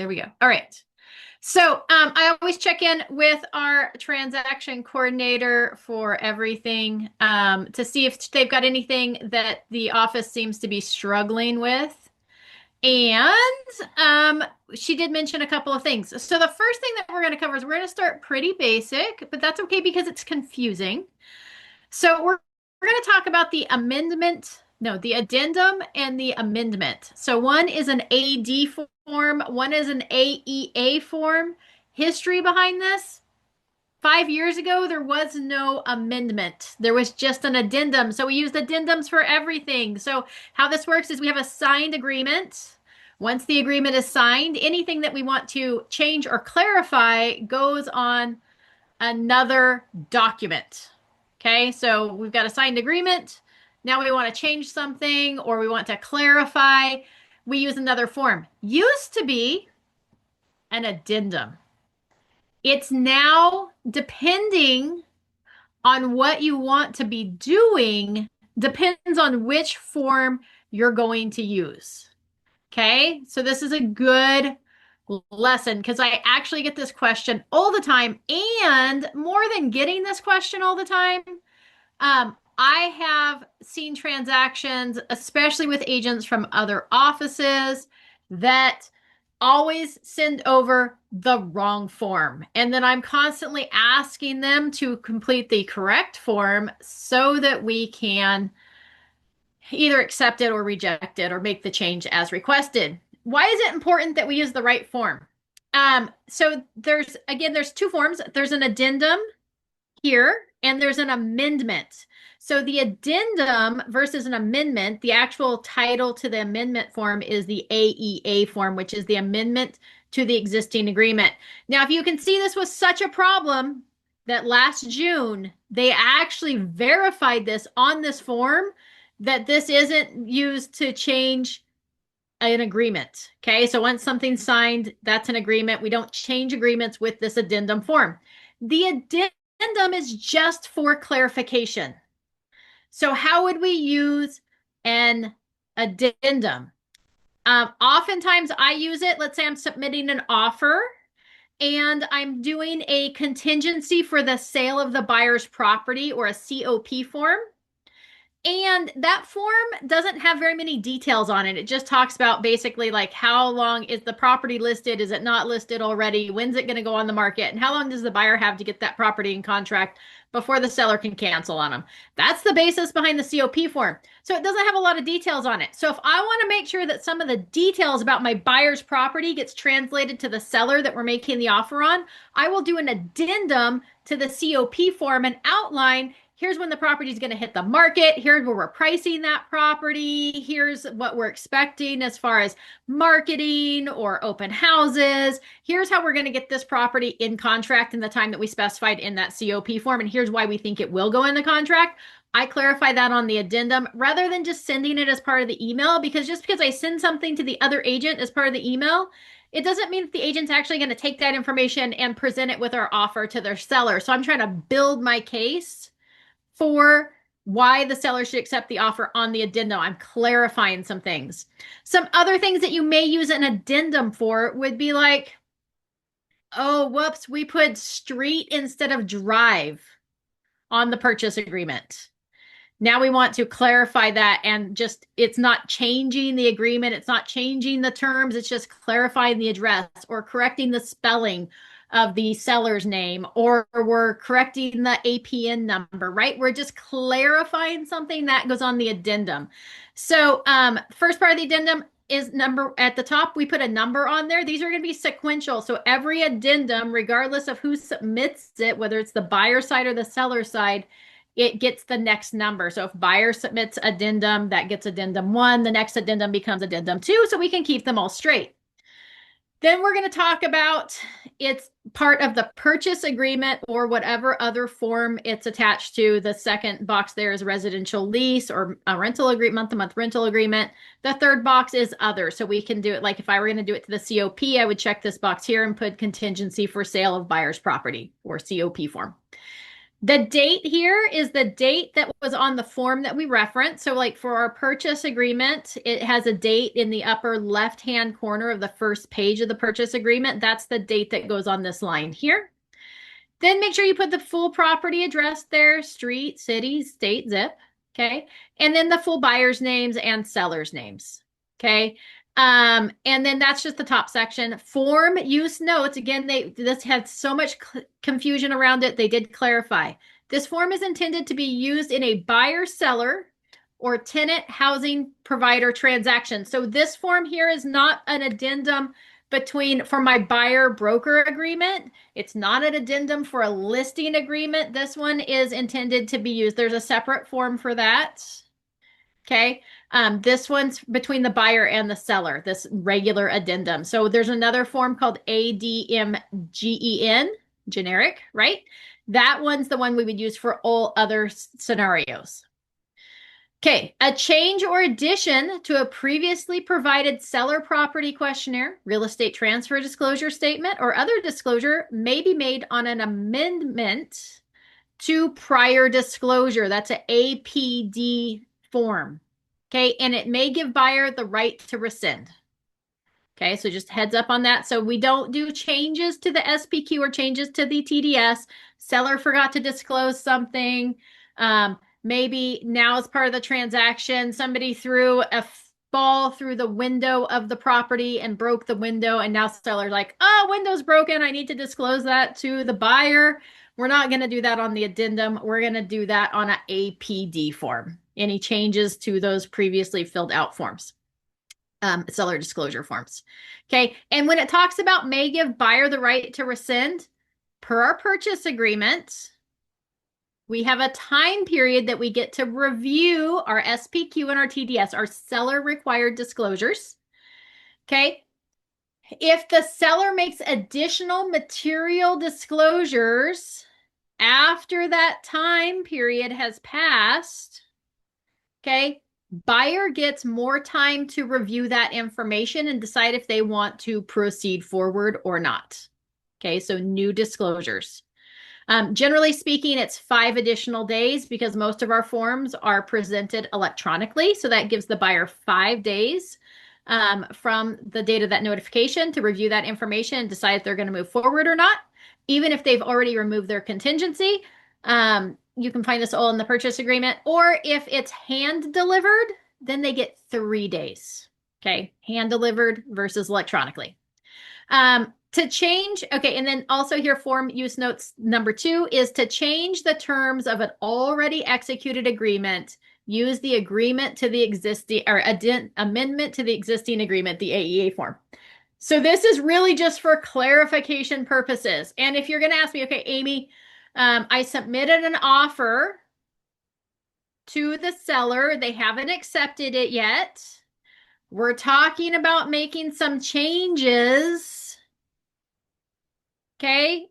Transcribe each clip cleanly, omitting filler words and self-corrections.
There we go. All right. So I always check in with our transaction coordinator for everything to see if they've got anything that the office seems to be struggling with. And she did mention a couple of things. So the first thing that we're going to cover is we're going to start pretty basic, but that's okay because it's confusing. So we're going to talk about the addendum and the amendment. So one is an AD form, one is an AEA form. History behind this: 5 years ago, there was no amendment. There was just an addendum. So we used addendums for everything. So how this works is we have a signed agreement. Once the agreement is signed, anything that we want to change or clarify goes on another document. Okay, so we've got a signed agreement. Now we want to change something or we want to clarify. We use another form. Used to be an addendum. It's now, depending on what you want to be doing, depends on which form you're going to use. Okay, so this is a good lesson because I actually get this question all the time. And more than getting this question all the time, I have seen transactions, especially with agents from other offices, that always send over the wrong form. And then I'm constantly asking them to complete the correct form so that we can either accept it or reject it or make the change as requested. Why is it important that we use the right form? So there's two forms. There's an addendum here and there's an amendment. So the addendum versus an amendment, the actual title to the amendment form is the AEA form, which is the amendment to the existing agreement. Now, if you can see, this was such a problem that last June, they actually verified this on this form, that this isn't used to change an agreement. Okay, so once something's signed, that's an agreement. We don't change agreements with this addendum form. The addendum is just for clarification. So how would we use an addendum? Oftentimes I use it, let's say I'm submitting an offer and I'm doing a contingency for the sale of the buyer's property, or a COP form. And that form doesn't have very many details on it. It just talks about basically like how long is the property listed? Is it not listed already? When's it going to go on the market? And how long does the buyer have to get that property in contract before the seller can cancel on them? That's the basis behind the COP form. So it doesn't have a lot of details on it. So if I want to make sure that some of the details about my buyer's property gets translated to the seller that we're making the offer on, I will do an addendum to the COP form and outline: here's when the property is going to hit the market. Here's where we're pricing that property. Here's what we're expecting as far as marketing or open houses. Here's how we're going to get this property in contract in the time that we specified in that COP form. And here's why we think it will go in the contract. I clarify that on the addendum rather than just sending it as part of the email, because just because I send something to the other agent as part of the email, it doesn't mean that the agent's actually going to take that information and present it with our offer to their seller. So I'm trying to build my case for why the seller should accept the offer on the addendum. I'm clarifying some things. Some other things that you may use an addendum for would be like, oh, whoops, we put street instead of drive on the purchase agreement. Now we want to clarify that, and just, it's not changing the agreement. It's not changing the terms. It's just clarifying the address or correcting the spelling of the seller's name, or we're correcting the APN number, right? We're just clarifying something that goes on the addendum. So first part of the addendum is number. At the top, we put a number on there. These are going to be sequential. So every addendum, regardless of who submits it, whether it's the buyer side or the seller side, it gets the next number. So if buyer submits addendum, that gets addendum 1. The next addendum becomes addendum 2, so we can keep them all straight. Then we're going to talk about, it's part of the purchase agreement or whatever other form it's attached to. The second box there is residential lease or a rental agreement, month-to-month rental agreement. The third box is other. So we can do it like if I were going to do it to the COP, I would check this box here and put contingency for sale of buyer's property, or COP form. The date here is the date that was on the form that we referenced. So like for our purchase agreement, it has a date in the upper left-hand corner of the first page of the purchase agreement. That's the date that goes on this line here. Then make sure you put the full property address there, street, city, state, zip. Okay. And then the full buyer's names and seller's names. Okay. And then that's just the top section. Form use notes. Again, this had so much confusion around it. They did clarify. This form is intended to be used in a buyer seller or tenant housing provider transaction. So this form here is not an addendum for my buyer broker agreement. It's not an addendum for a listing agreement. This one is intended to be used. There's a separate form for that. Okay. This one's between the buyer and the seller, this regular addendum. So there's another form called ADMGEN, generic, right? That one's the one we would use for all other scenarios. Okay, a change or addition to a previously provided seller property questionnaire, real estate transfer disclosure statement, or other disclosure may be made on an amendment to prior disclosure. That's an APD form. Okay, and it may give buyer the right to rescind. Okay, so just heads up on that. So we don't do changes to the SPQ or changes to the TDS. Seller forgot to disclose something. Maybe now as part of the transaction, somebody threw a ball through the window of the property and broke the window. And now seller's like, oh, window's broken. I need to disclose that to the buyer. We're not going to do that on the addendum. We're going to do that on an APD form. Any changes to those previously filled out forms. Seller disclosure forms. Okay. And when it talks about may give buyer the right to rescind, per our purchase agreement, we have a time period that we get to review our SPQ and our TDS, our seller required disclosures. Okay. If the seller makes additional material disclosures after that time period has passed, okay, buyer gets more time to review that information and decide if they want to proceed forward or not. Okay, so new disclosures. Generally speaking, it's 5 additional days because most of our forms are presented electronically. So that gives the buyer 5 days from the date of that notification to review that information and decide if they're going to move forward or not. Even if they've already removed their contingency, you can find this all in the purchase agreement. Or if it's hand delivered, then they get 3 days. Okay, hand delivered versus electronically. To change, okay, and then also here form use notes number 2 is to change the terms of an already executed agreement. Use the agreement to the existing or amendment to the existing agreement, the AEA form. So this is really just for clarification purposes. And if you're going to ask me, okay, Amy, I submitted an offer to the seller. They haven't accepted it yet. We're talking about making some changes. Okay.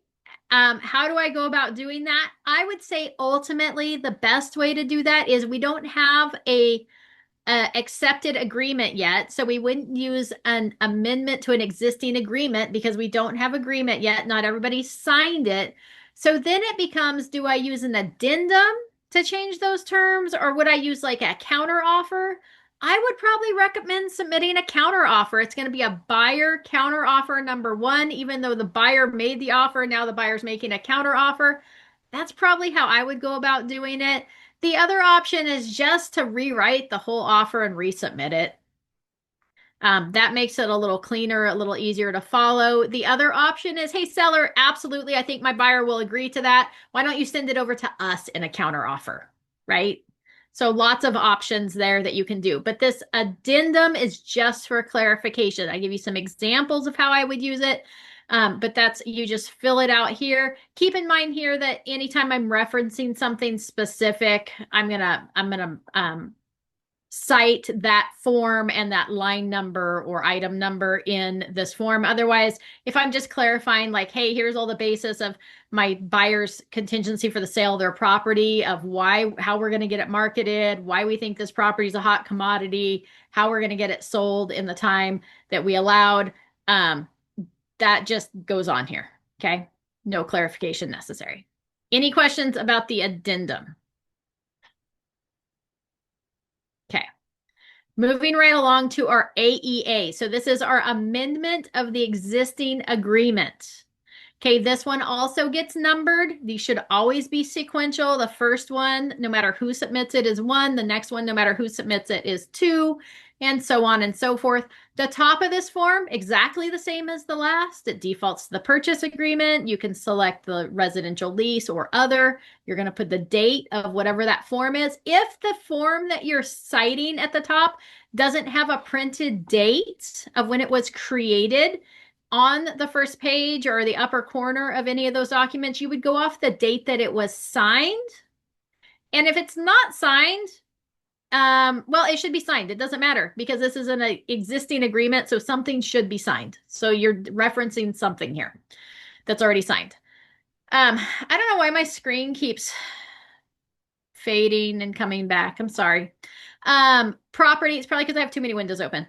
How do I go about doing that? I would say ultimately the best way to do that is we don't have a accepted agreement yet. So we wouldn't use an amendment to an existing agreement because we don't have agreement yet. Not everybody signed it. So then it becomes, do I use an addendum to change those terms or would I use like a counter offer? I would probably recommend submitting a counter offer. It's going to be a buyer counter offer number 1, even though the buyer made the offer. Now the buyer's making a counter offer. That's probably how I would go about doing it. The other option is just to rewrite the whole offer and resubmit it. That makes it a little cleaner, a little easier to follow. The other option is, hey, seller, absolutely, I think my buyer will agree to that. Why don't you send it over to us in a counter offer, right? So lots of options there that you can do. But this addendum is just for clarification. I give you some examples of how I would use it. But that's, you just fill it out here. Keep in mind here that anytime I'm referencing something specific, I'm gonna cite that form and that line number or item number in this form. Otherwise, if I'm just clarifying like, hey, here's all the basis of my buyer's contingency for the sale of their property, of how we're going to get it marketed, why we think this property is a hot commodity, how we're going to get it sold in the time that we allowed, that just goes on here. Okay. No clarification necessary. Any questions about the addendum? Okay. Moving right along to our AEA. So this is our amendment of the existing agreement. Okay, this one also gets numbered. These should always be sequential. The first one, no matter who submits it, is 1. The next one, no matter who submits it, is 2, and so on and so forth. The top of this form, exactly the same as the last. It defaults to the purchase agreement. You can select the residential lease or other. You're going to put the date of whatever that form is. If the form that you're citing at the top doesn't have a printed date of when it was created, on the first page or the upper corner of any of those documents, you would go off the date that it was signed. And if it's not signed, well, it should be signed. It doesn't matter because this is an existing agreement, so something should be signed. So you're referencing something here that's already signed. I don't know why my screen keeps fading and coming back. I'm sorry. Property, it's probably because I have too many windows open.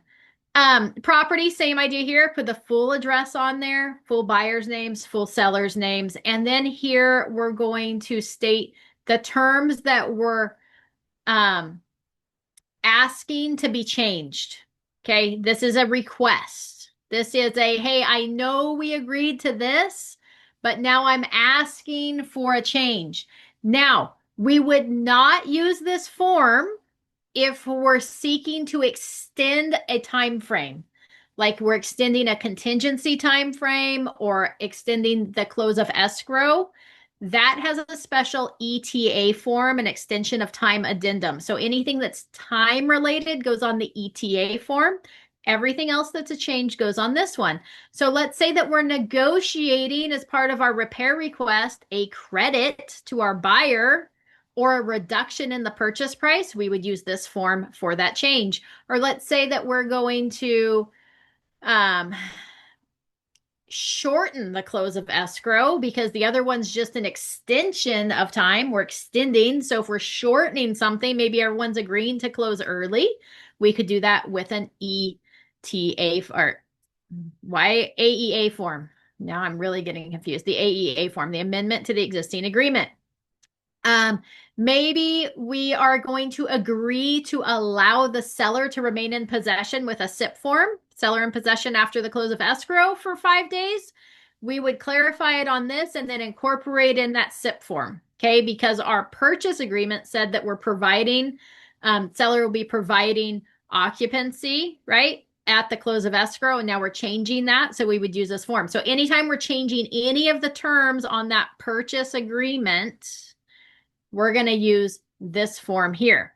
Property, same idea here. Put the full address on there, full buyer's names, full seller's names. And then here we're going to state the terms that we're asking to be changed. Okay, this is a request. This is a, hey, I know we agreed to this, but now I'm asking for a change. Now, we would not use this form if we're seeking to extend a time frame, like we're extending a contingency time frame or extending the close of escrow, that has a special ETA form, an extension of time addendum. So anything that's time related goes on the ETA form. Everything else that's a change goes on this one. So let's say that we're negotiating as part of our repair request a credit to our buyer or a reduction in the purchase price. We would use this form for that change. Or let's say that we're going to shorten the close of escrow because the other one's just an extension of time. We're extending. So if we're shortening something, maybe everyone's agreeing to close early. We could do that with an ETA or AEA form. Now I'm really getting confused. The AEA form, the amendment to the existing agreement. Maybe we are going to agree to allow the seller to remain in possession with a SIP form, seller in possession after the close of escrow for 5 days. We would clarify it on this and then incorporate in that SIP form, okay? Because our purchase agreement said that we're providing, seller will be providing occupancy, right? At the close of escrow, and now we're changing that, so we would use this form. So anytime we're changing any of the terms on that purchase agreement, we're going to use this form here.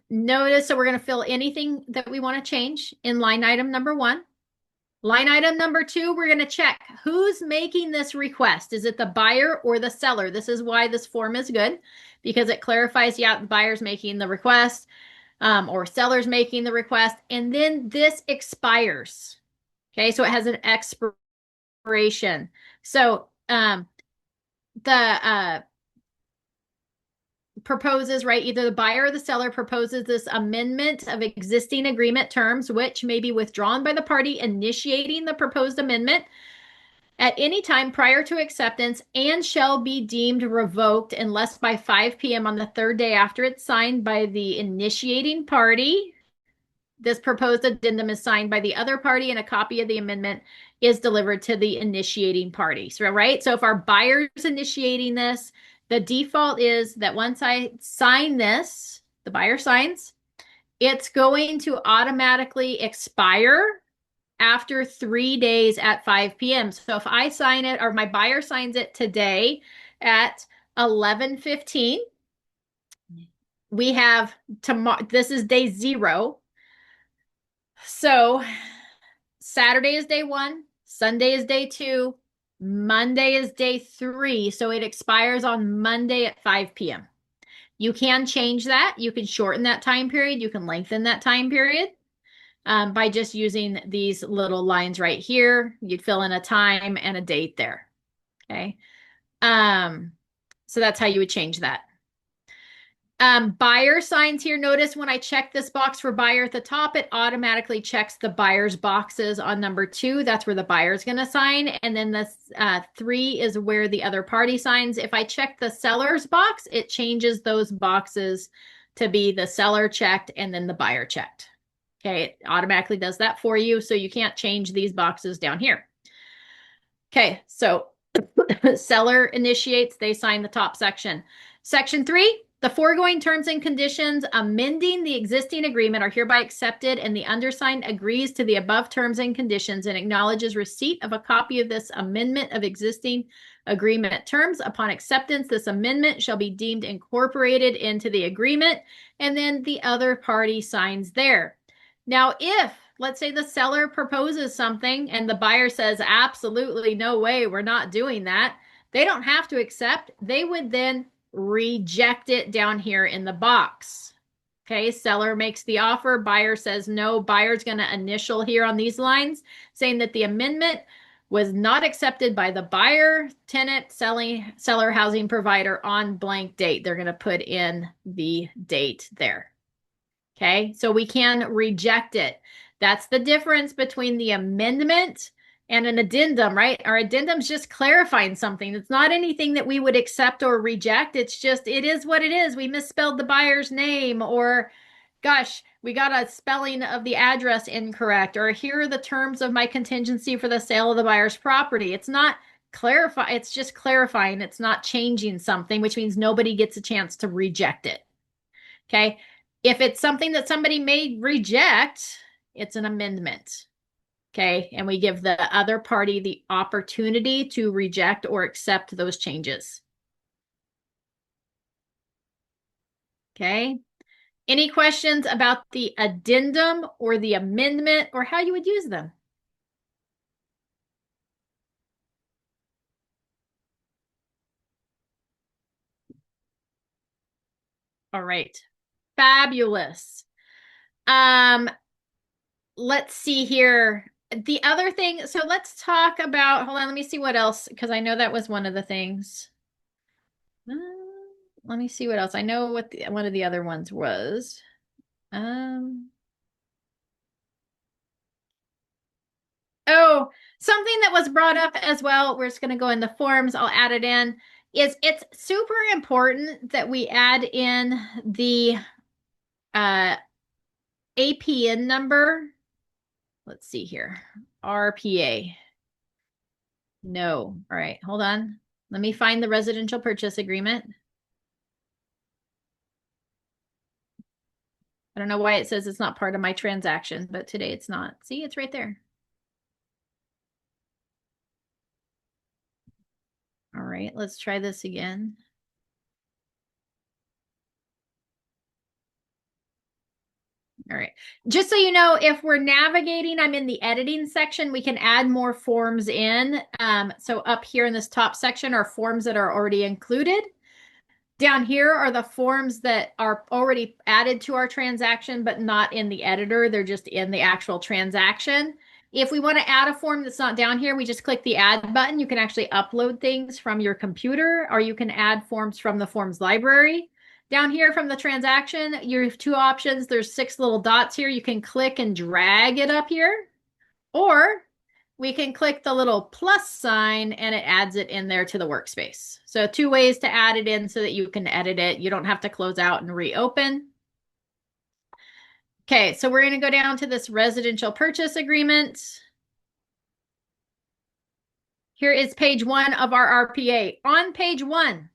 Notice, so we're going to fill anything that we want to change in line item number 1. Line item number 2, we're going to check who's making this request. Is it the buyer or the seller? This is why this form is good, because it clarifies, yeah, the buyer's making the request or seller's making the request. And then this expires. Okay, so it has an expiration. So the proposes, right? Either the buyer or the seller proposes this amendment of existing agreement terms, which may be withdrawn by the party initiating the proposed amendment at any time prior to acceptance and shall be deemed revoked unless by 5 p.m. on the 3rd day after it's signed by the initiating party. This proposed addendum is signed by the other party and a copy of the amendment is delivered to the initiating party. So, right? So if our buyer's initiating this, the default is that once I sign this, the buyer signs, it's going to automatically expire after 3 days at 5 p.m. So if I sign it or my buyer signs it today at 11:15, we have tomorrow. This is day 0. So Saturday is day 1, Sunday is day 2, Monday is day 3. So it expires on Monday at 5 p.m. You can change that. You can shorten that time period. You can lengthen that time period by just using these little lines right here. You'd fill in a time and a date there. Okay. So that's how you would change that. Buyer signs here. Notice when I check this box for buyer at the top, it automatically checks the buyer's boxes on number 2. That's where the buyer's going to sign. And then the 3 is where the other party signs. If I check the seller's box, it changes those boxes to be the seller checked and then the buyer checked. Okay, it automatically does that for you. So you can't change these boxes down here. Okay, so seller initiates, they sign the top section. Section 3, the foregoing terms and conditions amending the existing agreement are hereby accepted, and the undersigned agrees to the above terms and conditions and acknowledges receipt of a copy of this amendment of existing agreement terms. Upon acceptance, this amendment shall be deemed incorporated into the agreement, and then the other party signs there. Now, if let's say the seller proposes something and the buyer says, absolutely no way, we're not doing that. They don't have to accept. They would then reject it down here in the box. Okay, seller makes the offer. Buyer says no. Buyer's going to initial here on these lines saying that the amendment was not accepted by the buyer, tenant, seller, housing provider on blank date. They're going to put in the date there. Okay, so we can reject it. That's the difference between the amendment and an addendum, right? Our addendum's just clarifying something. It's not anything that we would accept or reject. It's just, it is what it is. We misspelled the buyer's name, or gosh, we got a spelling of the address incorrect, or here are the terms of my contingency for the sale of the buyer's property. It's not clarify. It's just clarifying. It's not changing something, which means nobody gets a chance to reject it. Okay. If it's something that somebody may reject, it's an amendment. Okay. And we give the other party the opportunity to reject or accept those changes. Okay. Any questions about the addendum or the amendment or how you would use them? All right. Fabulous. Let's see here. The other thing, so let's talk about, hold on, let me see what else, because I know that was one of the things. Let me see what else. I know what one of the other ones was. Oh, something that was brought up as well. We're just going to go in the forms. I'll add it in. Is it's super important that we add in the APN number. Let's see here. RPA. No. All right. Hold on. Let me find the residential purchase agreement. I don't know why it says it's not part of my transaction, but today it's not. See, it's right there. All right, let's try this again. All right. Just so you know, if we're navigating, I'm in the editing section, we can add more forms in. So up here in this top section are forms that are already included. Down here are the forms that are already added to our transaction, but not in the editor. They're just in the actual transaction. If we want to add a form that's not down here, we just click the add button. You can actually upload things from your computer, or you can add forms from the forms library. Down here from the transaction, you have 2 options. There's 6 little dots here. You can click and drag it up here, or we can click the little plus sign and it adds it in there to the workspace. So 2 ways to add it in so that you can edit it. You don't have to close out and reopen. Okay, so we're going to go down to this residential purchase agreement. Here is page 1 of our RPA. On page 1,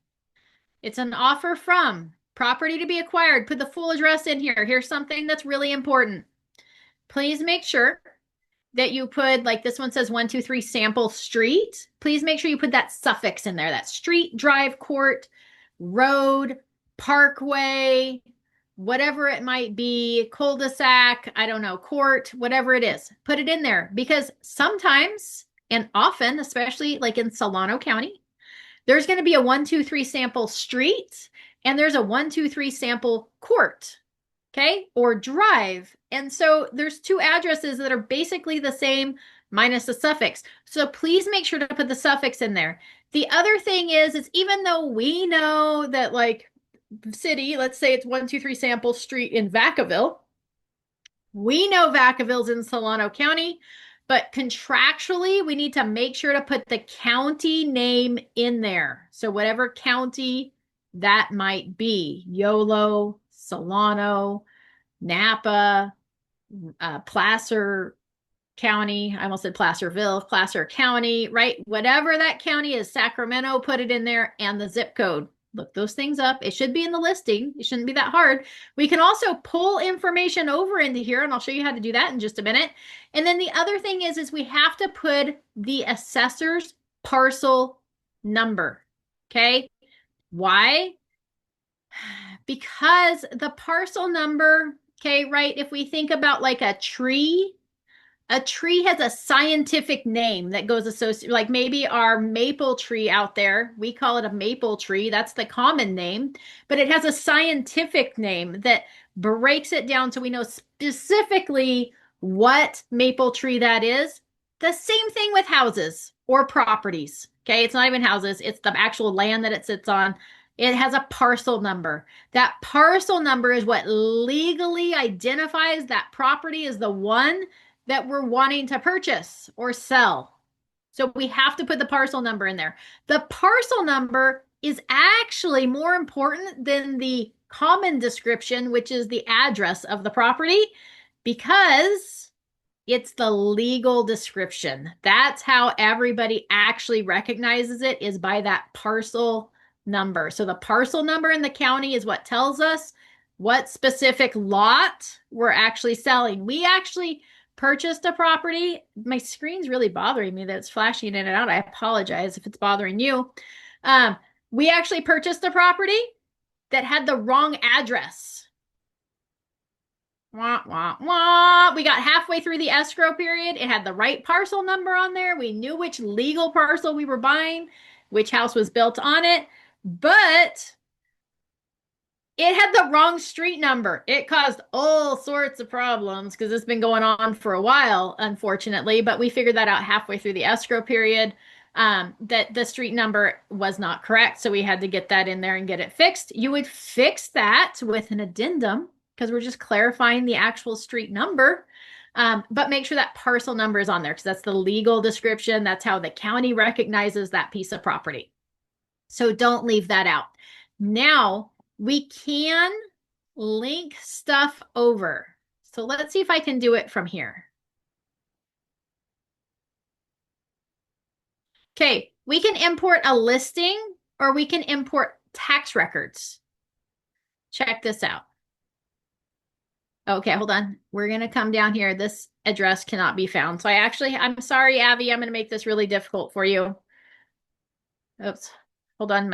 it's an offer from property to be acquired. Put the full address in here. Here's something that's really important. Please make sure that you put, like this one says 123 Sample Street. Please make sure you put that suffix in there. That street, drive, court, road, parkway, whatever it might be, cul-de-sac, I don't know, court, whatever it is. Put it in there because sometimes and often, especially like in Solano County, there's going to be a 123 Sample Street and there's a 123 Sample Court. Okay, or drive. And so there's 2 addresses that are basically the same minus the suffix. So please make sure to put the suffix in there. The other thing is even though we know that like city, let's say it's 123 Sample Street in Vacaville. We know Vacaville's in Solano County, but contractually, we need to make sure to put the county name in there. So whatever county that might be, Yolo, Solano, Napa, Placer County. I almost said Placerville, Placer County, right? Whatever that county is, Sacramento, put it in there, and the zip code. Look those things up. It should be in the listing. It shouldn't be that hard. We can also pull information over into here, and I'll show you how to do that in just a minute. And then the other thing is we have to put the assessor's parcel number. Okay. Why? Because the parcel number, okay, right? If we think about like a tree has a scientific name that goes associated, like maybe our maple tree out there, we call it a maple tree. That's the common name, but it has a scientific name that breaks it down so we know specifically what maple tree that is. The same thing with houses or properties. Okay, it's not even houses, it's the actual land that it sits on. It has a parcel number. That parcel number is what legally identifies that property as the one that we're wanting to purchase or sell. So we have to put the parcel number in there. The parcel number is actually more important than the common description, which is the address of the property, because it's the legal description. That's how everybody actually recognizes it, is by that parcel number. So the parcel number in the county is what tells us what specific lot we're actually selling. We actually purchased a property. My screen's really bothering me that it's flashing in and out. I apologize if it's bothering you. We actually purchased a property that had the wrong address. Wah, wah, wah. We got halfway through the escrow period. It had the right parcel number on there. We knew which legal parcel we were buying, which house was built on it, but it had the wrong street number. It caused all sorts of problems because it's been going on for a while, unfortunately. But we figured that out halfway through the escrow period, that the street number was not correct. So we had to get that in there and get it fixed. You would fix that with an addendum because we're just clarifying the actual street number. But make sure that parcel number is on there because that's the legal description. That's how the county recognizes that piece of property. So don't leave that out. Now, we can link stuff over. So let's see if I can do it from here. Okay, we can import a listing or we can import tax records. Check this out. Okay, hold on. We're going to come down here. This address cannot be found. So I'm sorry, Abby, I'm going to make this really difficult for you. Oops, hold on.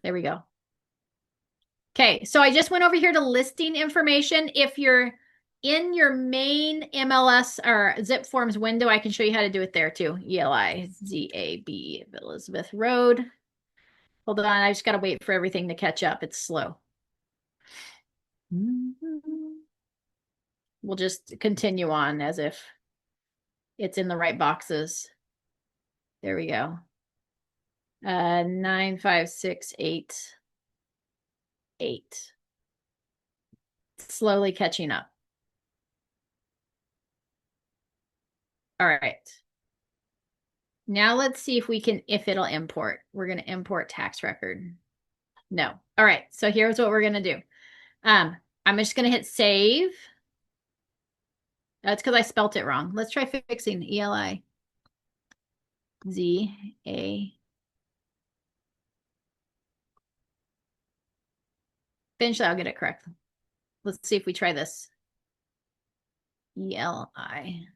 There we go. Okay, so I just went over here to listing information. If you're in your main MLS or zip forms window, I can show you how to do it there too. ELIZAB, Elizabeth Road. Hold on, I just got to wait for everything to catch up. It's slow. We'll just continue on as if it's in the right boxes. There we go. 95688. Slowly catching up. All right. Now let's see if it'll import. We're going to import tax record. No. All right. So here's what we're going to do. I'm just going to hit save. That's because I spelt it wrong. Let's try fixing ELIZA. Eventually I'll get it correct. Let's see if we try this. ELI.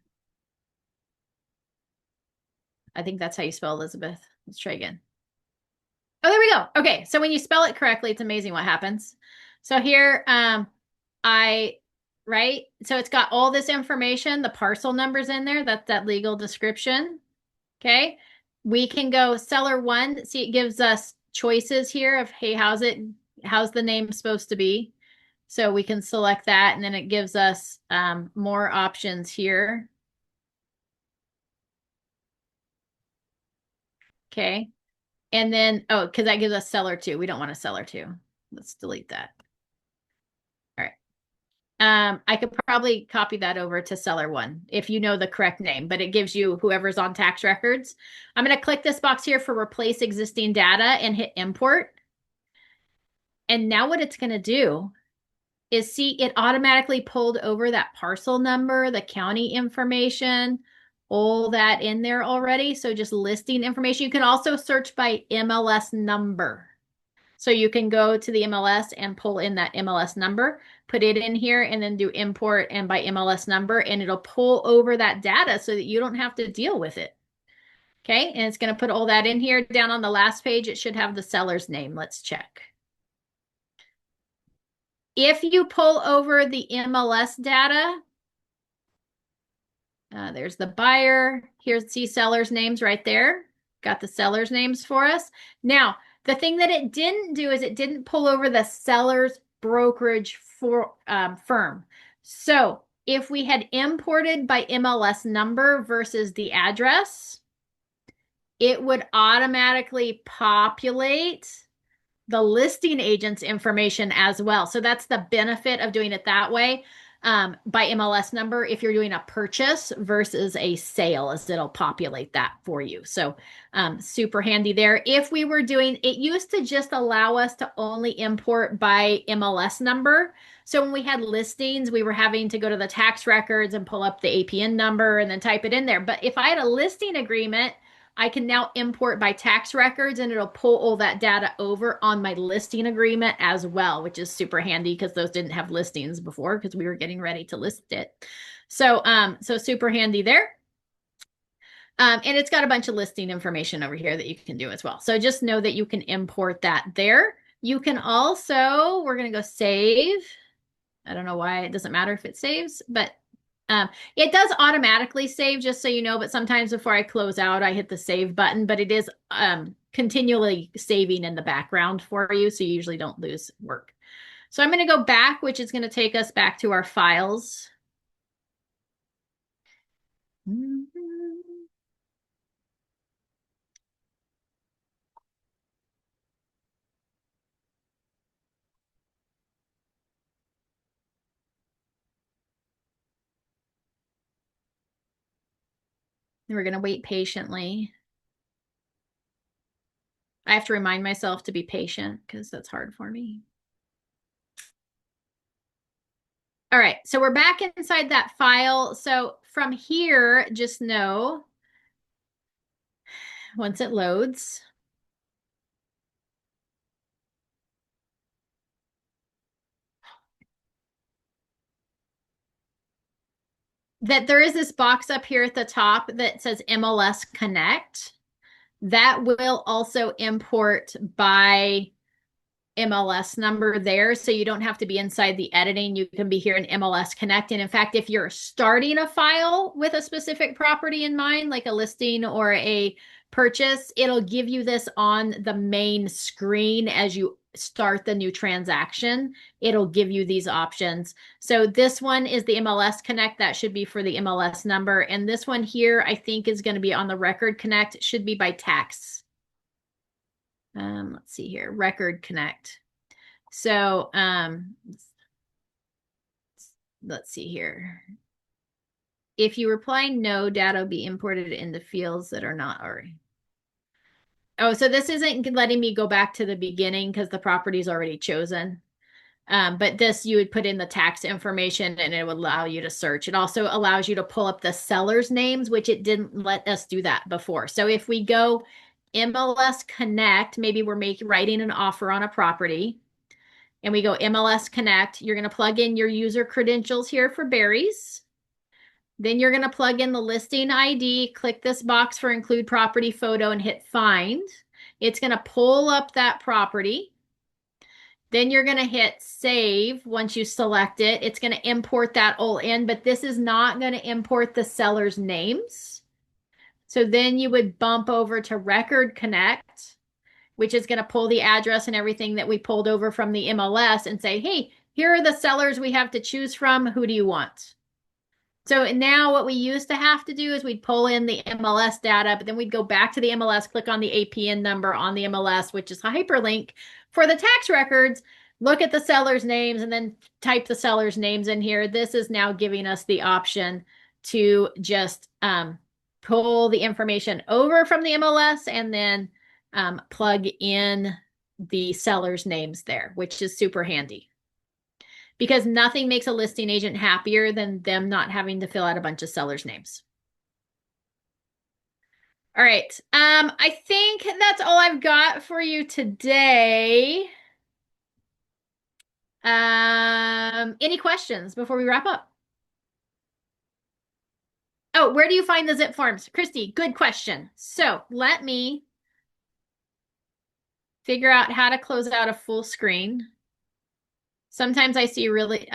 I think that's how you spell Elizabeth. Let's try again. Oh, there we go. Okay, so when you spell it correctly, it's amazing what happens. So here, right? So it's got all this information, the parcel numbers in there. That's that legal description. Okay, we can go seller one. See, it gives us choices here of, hey, how's the name supposed to be? So we can select that, and then it gives us more options here. Okay. And then, oh, because that gives us seller two. We don't want a seller two. Let's delete that. All right. I could probably copy that over to seller one if you know the correct name, but it gives you whoever's on tax records. I'm going to click this box here for replace existing data and hit import. And now what it's going to do is see it automatically pulled over that parcel number, the county information, all that in there already. So just listing information. You can also search by MLS number. So you can go to the MLS and pull in that MLS number, put it in here, and then do import and by MLS number, and it'll pull over that data so that you don't have to deal with it. Okay, and it's going to put all that in here. Down on the last page, it should have the seller's name. Let's check. If you pull over the MLS data, there's the buyer. Here's see sellers' names right there. Got the sellers' names for us. Now, the thing that it didn't do is it didn't pull over the seller's brokerage firm. So if we had imported by MLS number versus the address, it would automatically populate the listing agent's information as well. So that's the benefit of doing it that way. By MLS number, if you're doing a purchase versus a sale, as it'll populate that for you. So super handy there. If we were doing, it used to just allow us to only import by MLS number. So when we had listings, we were having to go to the tax records and pull up the APN number and then type it in there. But if I had a listing agreement, I can now import by tax records and it'll pull all that data over on my listing agreement as well, which is super handy because those didn't have listings before because we were getting ready to list it. So, so super handy there. And it's got a bunch of listing information over here that you can do as well. So just know that you can import that there. You can also, we're going to go save. I don't know why it doesn't matter if it saves, but it does automatically save, just so you know, but sometimes before I close out, I hit the save button, but it is continually saving in the background for you, so you usually don't lose work. So I'm going to go back, which is going to take us back to our files. We're going to wait patiently. I have to remind myself to be patient because that's hard for me. All right, so we're back inside that file. So from here, just know once it loads, that there is this box up here at the top that says MLS Connect. That will also import by MLS number there. So you don't have to be inside the editing. You can be here in MLS Connect. And in fact, if you're starting a file with a specific property in mind, like a listing or a purchase, it'll give you this on the main screen as you start the new transaction. It'll give you these options. So this one is the MLS Connect. That should be for the MLS number. And this one here, I think, is going to be on the Record Connect. It should be by tax. Let's see here, Record Connect. So let's see here. If you reply no, data will be imported into fields that are not already. Oh, so this isn't letting me go back to the beginning because the property is already chosen. But this, you would put in the tax information and it would allow you to search. It also allows you to pull up the seller's names, which it didn't let us do that before. So if we go MLS Connect, maybe we're writing an offer on a property and we go MLS Connect, you're going to plug in your user credentials here for Barry's. Then you're going to plug in the listing ID, click this box for include property photo and hit find. It's going to pull up that property. Then you're going to hit save once you select it. It's going to import that all in, but this is not going to import the seller's names. So then you would bump over to Record Connect, which is going to pull the address and everything that we pulled over from the MLS and say, hey, here are the sellers we have to choose from. Who do you want? So now what we used to have to do is we'd pull in the MLS data, but then we'd go back to the MLS, click on the APN number on the MLS, which is a hyperlink for the tax records, look at the seller's names, and then type the seller's names in here. This is now giving us the option to just pull the information over from the MLS and then plug in the seller's names there, which is super handy because nothing makes a listing agent happier than them not having to fill out a bunch of sellers' names. All right. I think that's all I've got for you today. Any questions before we wrap up? Oh, where do you find the zip forms? Christy, good question. So let me figure out how to close out a full screen. Sometimes I seem really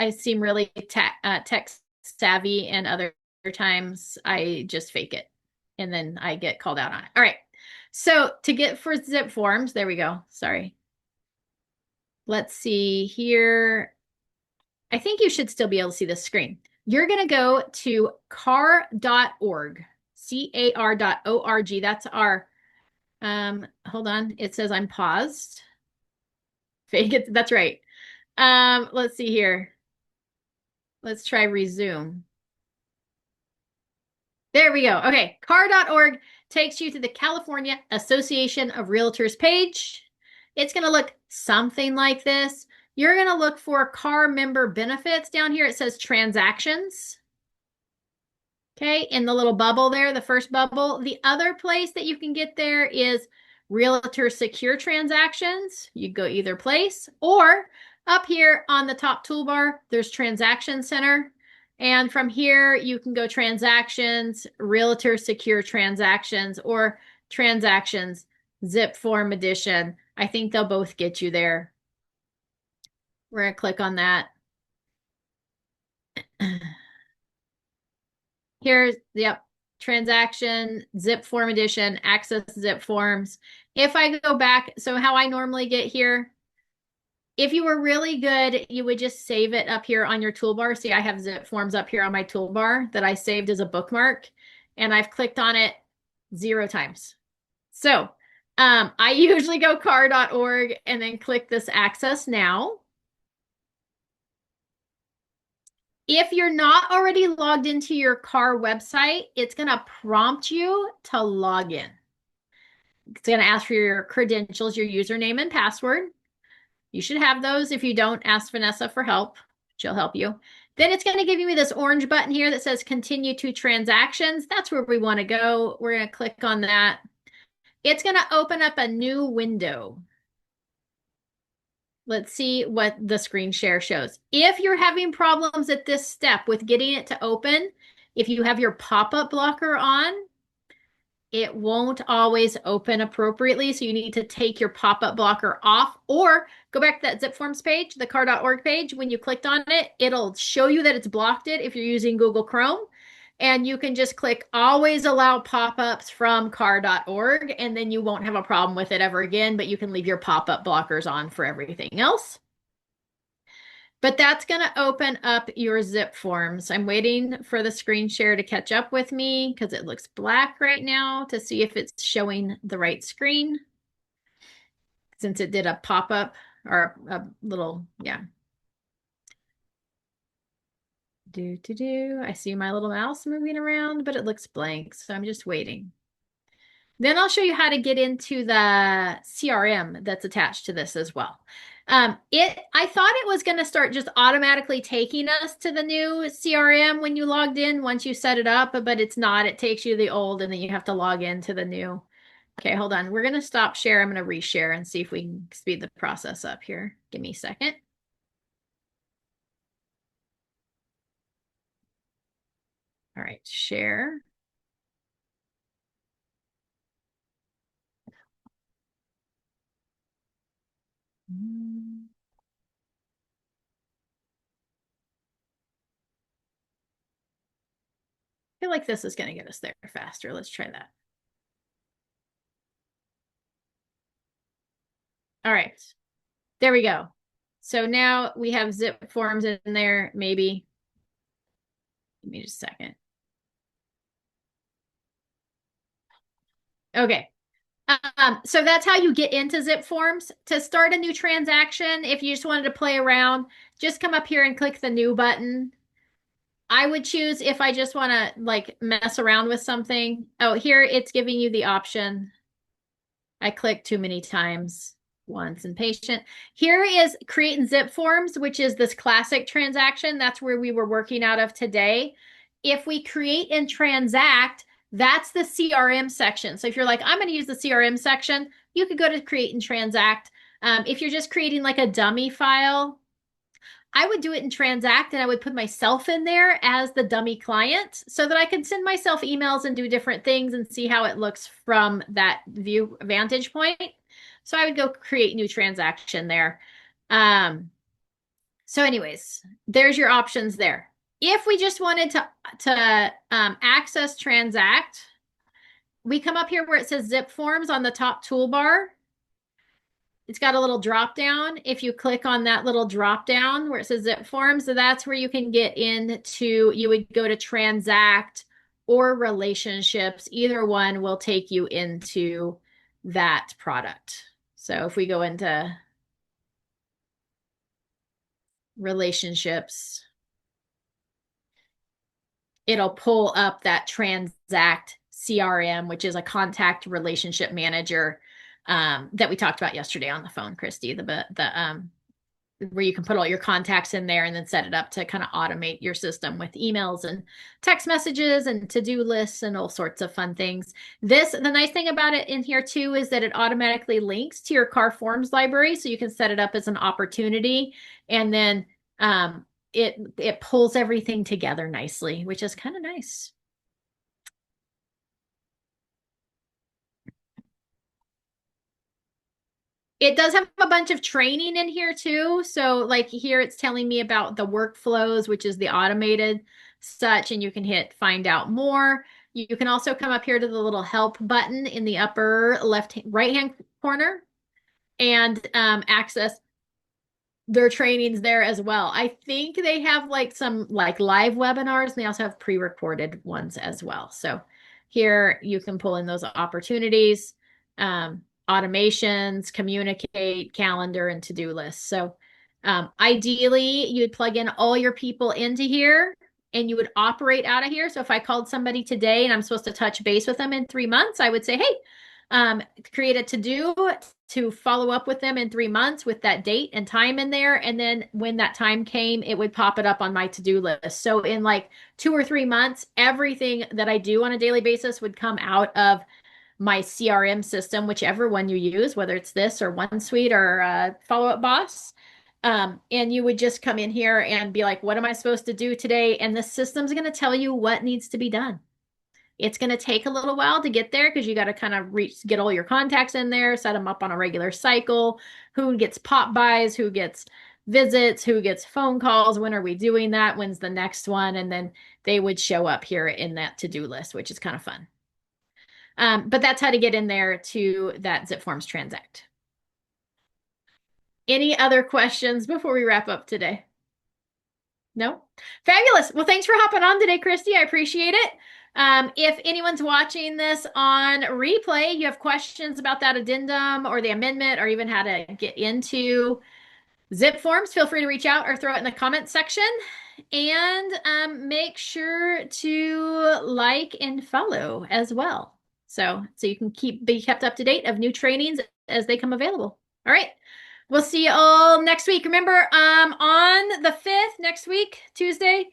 tech savvy, and other times I just fake it, and then I get called out on it. All right. So to get for zip forms, there we go. Sorry. Let's see here. I think you should still be able to see the screen. You're going to go to car.org, car.org. That's our, hold on. It says I'm paused. Fake it. That's right. Let's see here. Let's try resume. There we go. Okay. Car.org takes you to the California Association of Realtors page. It's going to look something like this. You're going to look for car member benefits down here. It says transactions. Okay. In the little bubble there, the first bubble. The other place that you can get there is Realtor Secure Transactions. You go either place, or up here on the top toolbar, there's Transaction Center. And from here, you can go Transactions, Realtor Secure Transactions, or Transactions, Zip Form Edition. I think they'll both get you there. We're going to click on that. Here's, yep, transaction, zip form edition, access zip forms. If I go back, so how I normally get here, if you were really good, you would just save it up here on your toolbar. See, I have zip forms up here on my toolbar that I saved as a bookmark, and I've clicked on it 0 times. So I usually go car.org and then click this access now. If you're not already logged into your car website, it's going to prompt you to log in. It's going to ask for your credentials, your username and password. You should have those. If you don't, ask Vanessa for help. She'll help you. Then it's going to give me this orange button here that says continue to transactions. That's where we want to go. We're going to click on that. It's going to open up a new window. Let's see what the screen share shows. If you're having problems at this step with getting it to open, if you have your pop-up blocker on, it won't always open appropriately. So you need to take your pop-up blocker off, or go back to that zip forms page, the car.org page. When you clicked on it, it'll show you that it's blocked it if you're using Google Chrome. And you can just click always allow pop-ups from car.org, and then you won't have a problem with it ever again, but you can leave your pop-up blockers on for everything else. But that's going to open up your zip forms. I'm waiting for the screen share to catch up with me because it looks black right now to see if it's showing the right screen. Since it did a pop-up or a little, yeah. I see my little mouse moving around, but it looks blank, so I'm just waiting. Then I'll show you how to get into the CRM that's attached to this as well. I thought it was going to start just automatically taking us to the new CRM when you logged in once you set it up, but it's not. It takes you to the old, and then you have to log into the new. Okay, hold on. We're going to stop share. I'm going to reshare and see if we can speed the process up here. Give me a second. All right, share. I feel like this is going to get us there faster. Let's try that. All right, there we go. So now we have zip forms in there, maybe. Give me just a second. Okay. So that's how you get into zip forms. To start a new transaction, if you just wanted to play around, just come up here and click the new button. I would choose if I just want to like mess around with something. Oh, here it's giving you the option. I clicked too many times. Once impatient. Here is create and zip forms, which is this classic transaction. That's where we were working out of today. If we create and transact, that's the CRM section. So if you're like, I'm going to use the CRM section, you could go to create and transact. If you're just creating like a dummy file, I would do it in Transact and I would put myself in there as the dummy client so that I can send myself emails and do different things and see how it looks from that view vantage point. So I would go create new transaction there. So anyways, there's your options there. If we just wanted to access Transact, we come up here where it says zip forms on the top toolbar. It's got a little drop down. If you click on that little drop down where it says zip forms, so that's where you can get into, you would go to transact or relationships. Either one will take you into that product. So if we go into relationships, it'll pull up that transact CRM, which is a contact relationship manager that we talked about yesterday on the phone, Christy, where you can put all your contacts in there and then set it up to kind of automate your system with emails and text messages and to-do lists and all sorts of fun things. The nice thing about it in here too is that it automatically links to your car forms library. So you can set it up as an opportunity and then it pulls everything together nicely, which is kind of nice. It does have a bunch of training in here too. So like here it's telling me about the workflows, which is the automated such, and you can hit find out more. You can also come up here to the little help button in the upper right hand corner and access their trainings there as well. I think they have like some like live webinars and they also have pre-recorded ones as well. So here you can pull in those opportunities, automations, communicate, calendar, and to-do lists. So ideally you'd plug in all your people into here and you would operate out of here. So if I called somebody today and I'm supposed to touch base with them in 3 months, I would say, hey, create a to-do to follow up with them in 3 months with that date and time in there. And then when that time came, it would pop it up on my to-do list. So in like 2 or 3 months, everything that I do on a daily basis would come out of my CRM system, whichever one you use, whether it's this or OneSuite or Follow Up Boss. And you would just come in here and be like, what am I supposed to do today? And the system's going to tell you what needs to be done. It's going to take a little while to get there because you got to kind of get all your contacts in there, set them up on a regular cycle. Who gets pop buys, who gets visits, who gets phone calls, when are we doing that, when's the next one, and then they would show up here in that to-do list, which is kind of fun. But that's how to get in there to that zip forms transact. Any other questions before we wrap up today? No? Fabulous. Well, thanks for hopping on today, Christy. I appreciate it. If anyone's watching this on replay, you have questions about that addendum or the amendment or even how to get into zip forms, feel free to reach out or throw it in the comments section. And make sure to like and follow as well. So you can be kept up to date of new trainings as they come available. All right. We'll see you all next week. Remember, on the 5th, next week, Tuesday,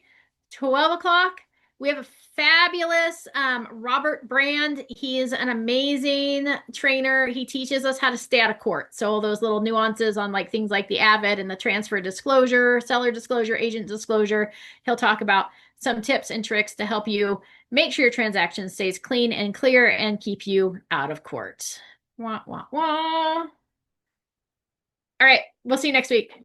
12 o'clock, we have a fabulous Robert Brand. He is an amazing trainer. He teaches us how to stay out of court. So all those little nuances on like things like the AVID and the transfer disclosure, seller disclosure, agent disclosure. He'll talk about some tips and tricks to help you make sure your transaction stays clean and clear and keep you out of court. Wah, wah, wah. All right, we'll see you next week.